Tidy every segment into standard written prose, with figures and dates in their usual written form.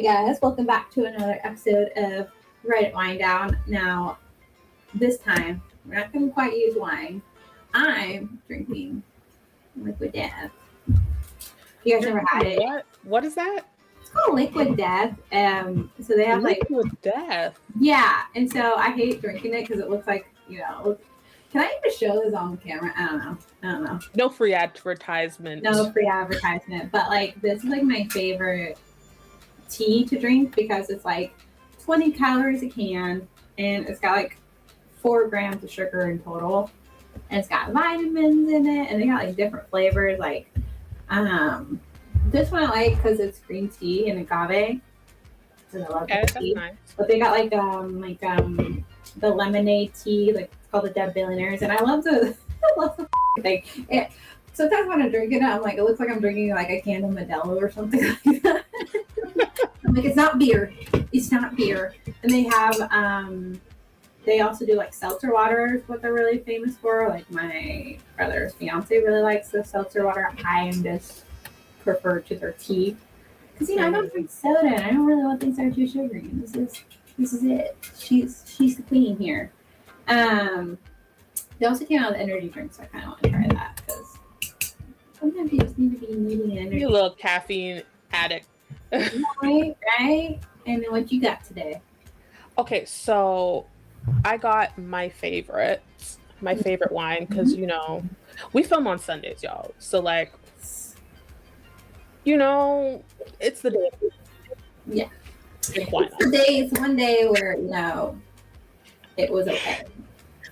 Hey guys, welcome back to another episode of Reddit Wine Down. Now, this time, we're not going to quite use wine. I'm drinking Liquid Death. You guys never had it? What is that? It's called Liquid Death. So they have Liquid Death? Yeah, and so I hate drinking it because it looks like, can I even show this on camera? I don't know. No free advertisement. No free advertisement, but this is my favorite tea to drink because it's 20 calories a can and it's got 4 grams of sugar in total, and it's got vitamins in it, and they got different flavors. This one I like because it's green tea and agave, so I love tea. Nice. But they got the lemonade tea, it's called the Dead Billionaires, and I love the thing. Sometimes when I'm drinking it, I'm it looks like I'm drinking a can of Modelo or something like that. I'm it's not beer. It's not beer. And they have, they also do seltzer water is what they're really famous for. My brother's fiance really likes the seltzer water. I am just prefer to their tea. Because, I don't drink soda and I don't really want things that are too sugary. This is it. She's the queen here. They also came out with energy drinks, so I kind of want to try that because sometimes you just need to be needing energy. You're a little caffeine addict. Right. And then what you got today? Okay, so I got my favorite wine because, we film on Sundays, y'all. So, it's the day. Yeah. It's one day where, it was okay.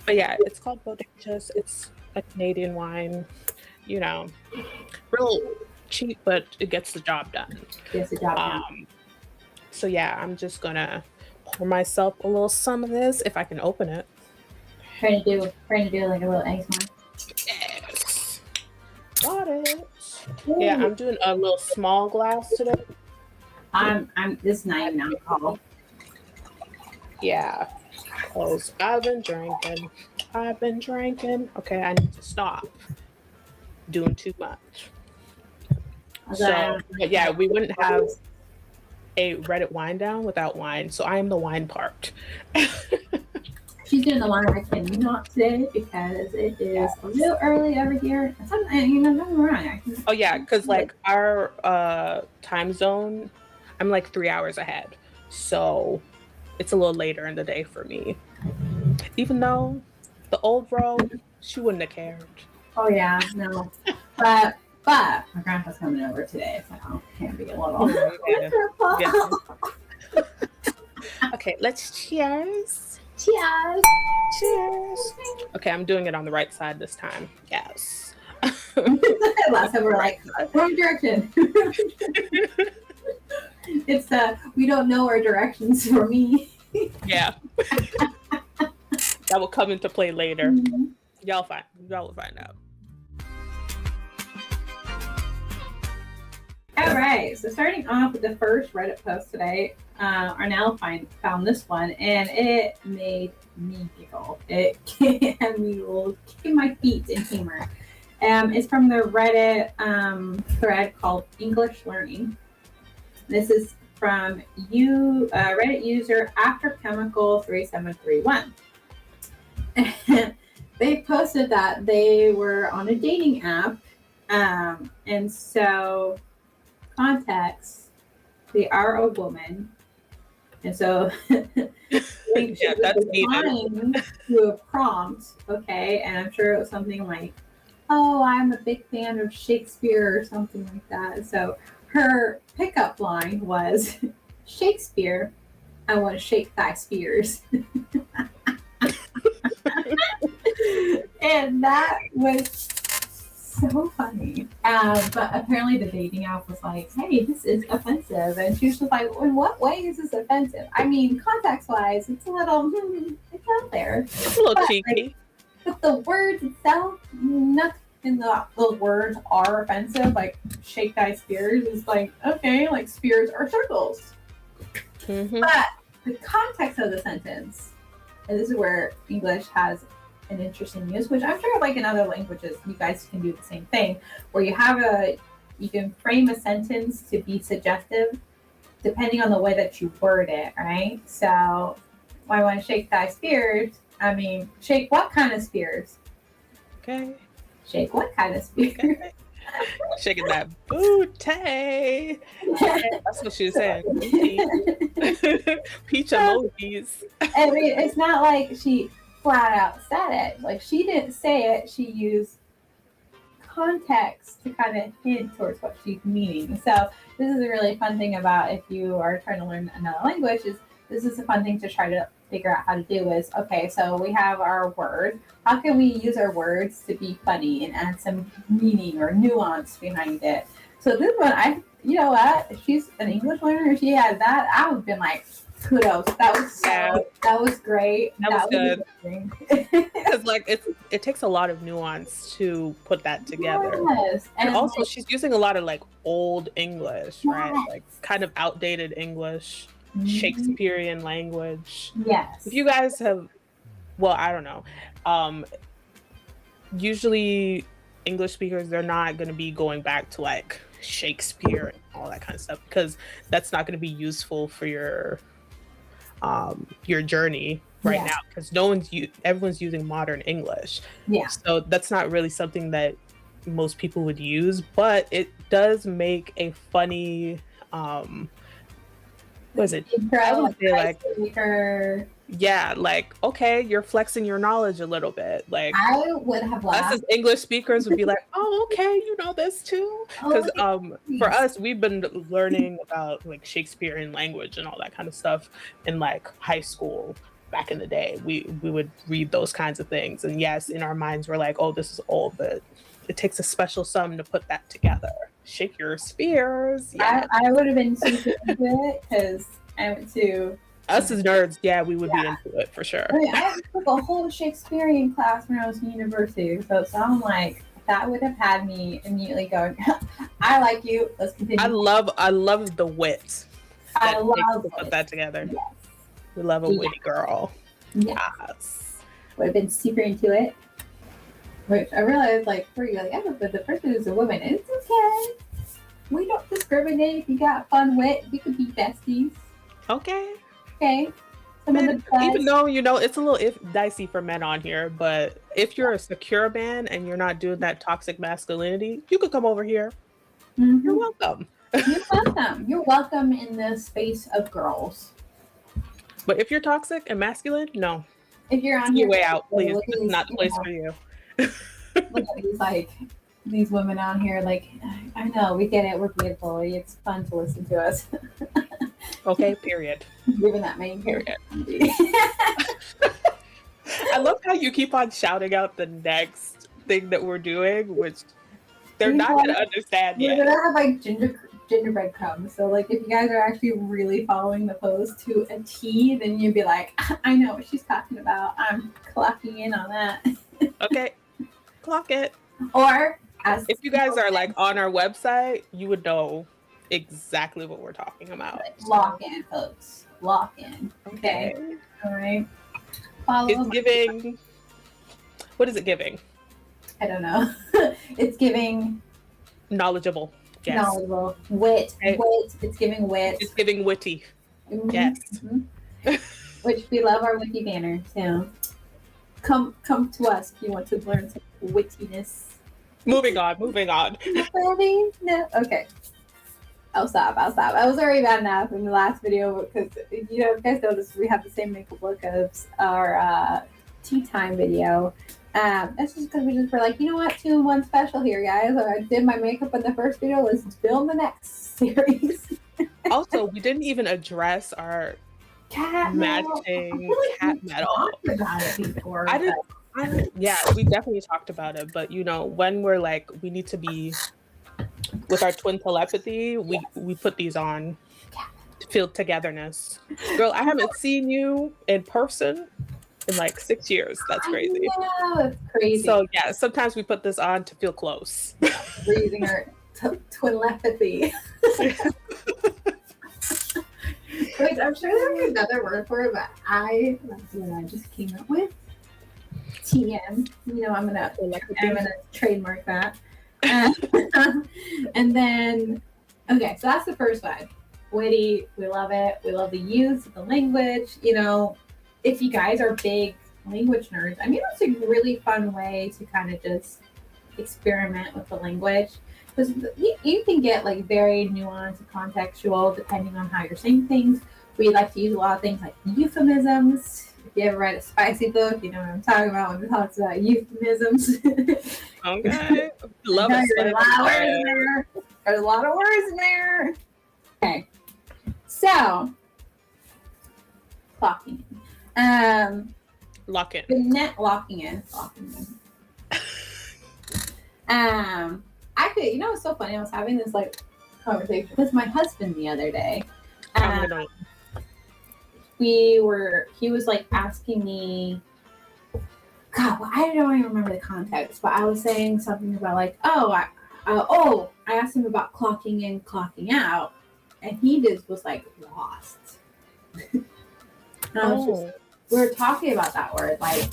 But yeah, it's called Bodacious. It's a Canadian wine, real cheap, but it gets the job done. So yeah, I'm just gonna pour myself a little some of this if I can open it. Trying to do a little ASMR. Yes. Got it. Ooh. Yeah, I'm doing a little small glass today. This is not even alcohol. Yeah. Because I've been drinking. Okay, I need to stop doing too much. So, but yeah, we wouldn't have a Reddit wine down without wine. So I am the wine part. She's doing the wine. I cannot today because it is a little early over here. Nothing wrong. Oh yeah, because our time zone, I'm 3 hours ahead. So it's a little later in the day for me. Even though the old road, she wouldn't have cared. Oh yeah, no. But my grandpa's coming over today, so can't be a little. Yeah. Okay, let's cheers. Cheers. Okay, I'm doing it on the right side this time. Yes. Last time we're wrong direction. It's we don't know our directions for me. Yeah. That will come into play later. Mm-hmm. Y'all will find out. All right, so starting off with the first Reddit post today, Arnell found this one, and it made me giggle. It had me kicking my feet in humor. It's from the Reddit thread called English Learning. This is from Reddit user AfterChemical3731. They posted that they were on a dating app, and so context, they are a woman, and so yeah, that's needed. To a prompt, okay, and I'm sure it was something like, "Oh, I'm a big fan of Shakespeare" or something like that. So her pickup line was, "Shakespeare, I want to shake thy spears." And that was so funny. But apparently the dating app was like, "Hey, this is offensive." And she was just like, "In what way is this offensive?" I mean, context-wise, it's a little, it's out there. It's a little cheeky. But the words itself, nothing in the words are offensive. Shake thy spears is okay, spears are circles. Mm-hmm. But the context of the sentence, and this is where English has an interesting use, which I'm sure in other languages you guys can do the same thing, where you can frame a sentence to be suggestive depending on the way that you word it, right? So I want to shake thy spears. I mean, shake what kind of spears? Okay. Shake what kind of spears? Okay. Shaking that booty. That's what she was saying. Peach emojis. I mean, it's not like she flat out said it. Like, she didn't say it. She used context to kind of hint towards what she's meaning. So this is a really fun thing about if you are trying to learn another language, is this is a fun thing to try to figure out how to do is, okay, so we have our word. How can we use our words to be funny and add some meaning or nuance behind it? So this one, you know what? If she's an English learner, if she had that, I would have been like, kudos. That was great. That was good. Because like it takes a lot of nuance to put that together. Yes. And also she's using a lot of like old English, right? Like kind of outdated English, Shakespearean language. Yes. If you guys have, well, I don't know. Usually English speakers, they're not going to be going back to like Shakespeare and all that kind of stuff, because that's not going to be useful for your journey right now, because everyone's using modern English. So that's not really something that most people would use, but it does make a funny what is it? I would say like yeah, like, okay, you're flexing your knowledge a little bit. Like, I would have laughed. Us as English speakers would be like, oh, okay, you know this too. Because for us, we've been learning about like Shakespearean language and all that kind of stuff in like high school back in the day. We would read those kinds of things. And yes, in our minds, we're like, oh, this is old, but it takes a special sum to put that together. Shake your spears. Yeah. I would have been super into it because I went to... Us as nerds, yeah, we would be into it for sure. I mean, I took a whole Shakespearean class when I was in university, so I'm like, that would have had me immediately going, I like you, let's continue. I love the wit. I love to put that together. Yes. We love a witty girl. Yes. Would have been super into it. Which I realized, like, for you, like, but the person is a woman, and it's okay. We don't discriminate. If you got fun wit, we could be besties. Okay. Okay. Even though, you know, it's a little dicey for men on here, but if you're a secure man and you're not doing that toxic masculinity, you could come over here. Mm-hmm. You're welcome. You're welcome. You're welcome in the space of girls. But if you're toxic and masculine, no. If you're on your way out, please. It's not the place for you. Look at these women on here. Like, I know, we get it. We're beautiful. It's fun to listen to us. Okay, period. Given that main period. I love how you keep on shouting out the next thing that we're doing, which they're not going to understand yet. We're going to have like gingerbread crumbs. So like if you guys are actually really following the post to a T, then you'd be like, I know what she's talking about. I'm clocking in on that. Okay, clock it. Or if you guys are like on our website, you would know exactly what we're talking about. Lock in, folks. Lock in. Okay. All right. It's giving. What is it giving? I don't know. It's giving knowledgeable. Yes. Knowledgeable. Wit. Okay. Wit. It's giving wit. It's giving witty. Mm-hmm. Yes. Mm-hmm. Which we love our witty banner. So come to us if you want to learn some wittiness. Moving on. No. Okay. I'll stop. I was already bad enough in the last video because, you know, you guys noticed we have the same makeup look as our tea time video. That's just because we just were like, you know what, 2-in-1 special here, guys. I did my makeup in the first video. Let's film the next series. Also, we didn't even address our cat matching cat metal. About it before, yeah, we definitely talked about it. But, you know, when we're like, we need to be... with our twin telepathy, we put these on to feel togetherness. Girl, I haven't seen you in person in like 6 years. That's crazy. Yeah, it's crazy. So yeah, sometimes we put this on to feel close. We're using our twin telepathy. Wait, I'm sure there's another word for it, but that's what I just came up with. TM. You know, I'm gonna trademark that. And then, okay, so that's the first one. witty. We love it. We love the use of the language. If you guys are big language nerds, I mean, it's a really fun way to kind of just experiment with the language, because you can get like very nuanced and contextual depending on how you're saying things. We like to use a lot of things like euphemisms. If you ever read a spicy book, you know what I'm talking about when it talks about euphemisms. Okay. Love it. There's a lot of words in there. There's a lot of words in there. Okay. So, clocking in. Lock in. The net locking in. Actually, it's so funny. I was having this like conversation with my husband the other day. He was like asking me, God, well, I don't even remember the context, but I was saying something about like, I asked him about clocking in, clocking out, and he just was like lost. We were talking about that word, like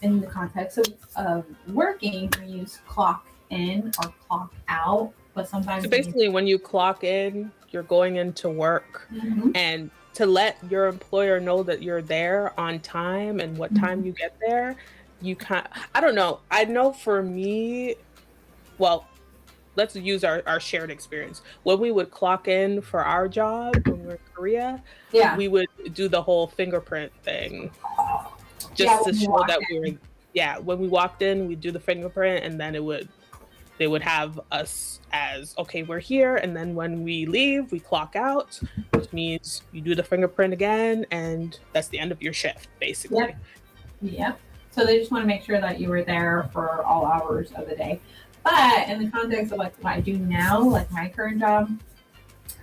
in the context of working, we use clock in or clock out, but sometimes so basically when you clock in, you're going into work, and to let your employer know that you're there on time and what time you get there, you can't. I don't know. I know for me, well, let's use our shared experience. When we would clock in for our job when we were in Korea, we would do the whole fingerprint thing just to show that we were, when we walked in, we'd do the fingerprint, and then they would have us as, okay, we're here, and then when we leave, we clock out, which means you do the fingerprint again, and that's the end of your shift, basically. Yep. So they just want to make sure that you were there for all hours of the day. But in the context of like what I do now, like my current job,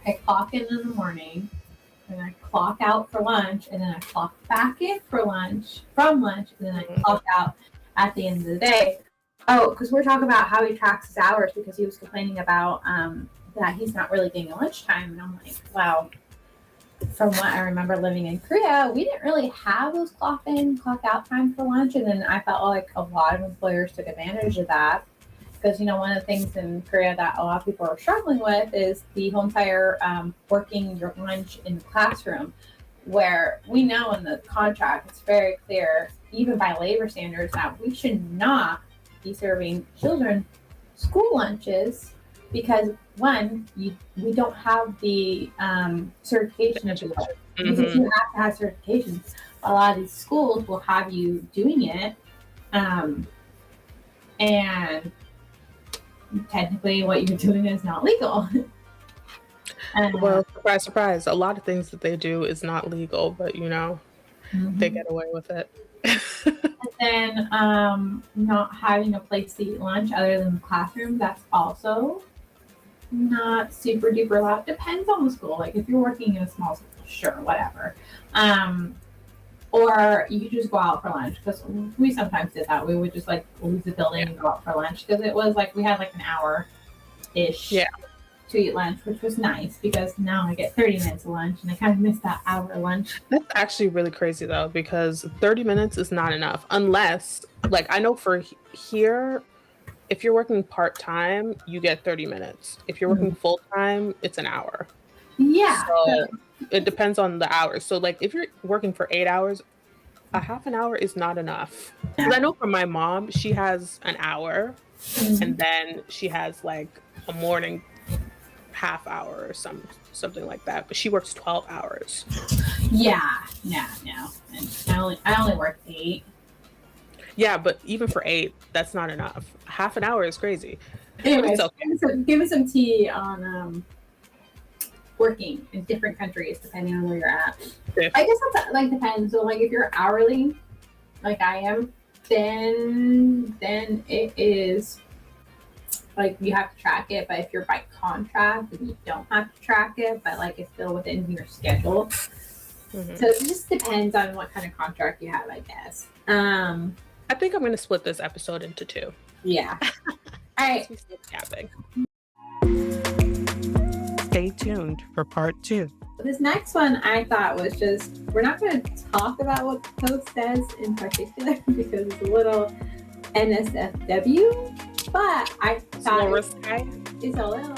I clock in the morning, and I clock out for lunch, and then I clock back in for lunch, and then I clock out at the end of the day. Oh, because we're talking about how he tracks his hours, because he was complaining about that he's not really getting lunchtime. And I'm like, wow, from what I remember living in Korea, we didn't really have those clock in, clock out time for lunch. And then I felt like a lot of employers took advantage of that. Because, one of the things in Korea that a lot of people are struggling with is the whole entire working your lunch in the classroom, where we know in the contract, it's very clear, even by labor standards, that we should not be serving children school lunches, because one, we don't have the certification of it, because you have to have certifications. A lot of these schools will have you doing it, and technically what you're doing is not legal. Well, surprise, surprise. A lot of things that they do is not legal, but they get away with it. And then not having a place to eat lunch other than the classroom, that's also not super duper allowed. Depends on the school. Like if you're working in a small school, sure, whatever. Or you could just go out for lunch, because we sometimes did that. We would just like leave the building and go out for lunch, because it was like we had like an hour-ish to eat lunch, which was nice, because now I get 30 minutes of lunch, and I kind of miss that hour lunch. That's actually really crazy though, because 30 minutes is not enough, unless, like, I know for here, if you're working part-time, you get 30 minutes. If you're working full-time, it's an hour. Yeah. So it depends on the hours. So like if you're working for 8 hours, a half an hour is not enough. Because I know for my mom, she has an hour, and then she has like a morning half hour or something like that. But she works 12 hours. Yeah. No. And I only work 8. Yeah, but even for 8, that's not enough. Half an hour is crazy. Anyways, give me some tea on working in different countries depending on where you're at. Yeah. I guess that like depends. So like if you're hourly, like I am, then it is like you have to track it. But if you're by contract, then you don't have to track it. But like it's still within your schedule. So it just depends on what kind of contract you have, I guess. I think I'm gonna split this episode into 2. Yeah. All right. Stay tuned for part 2. This next one I thought was just, we're not going to talk about what the post says in particular because it's a little NSFW, but I thought it's a little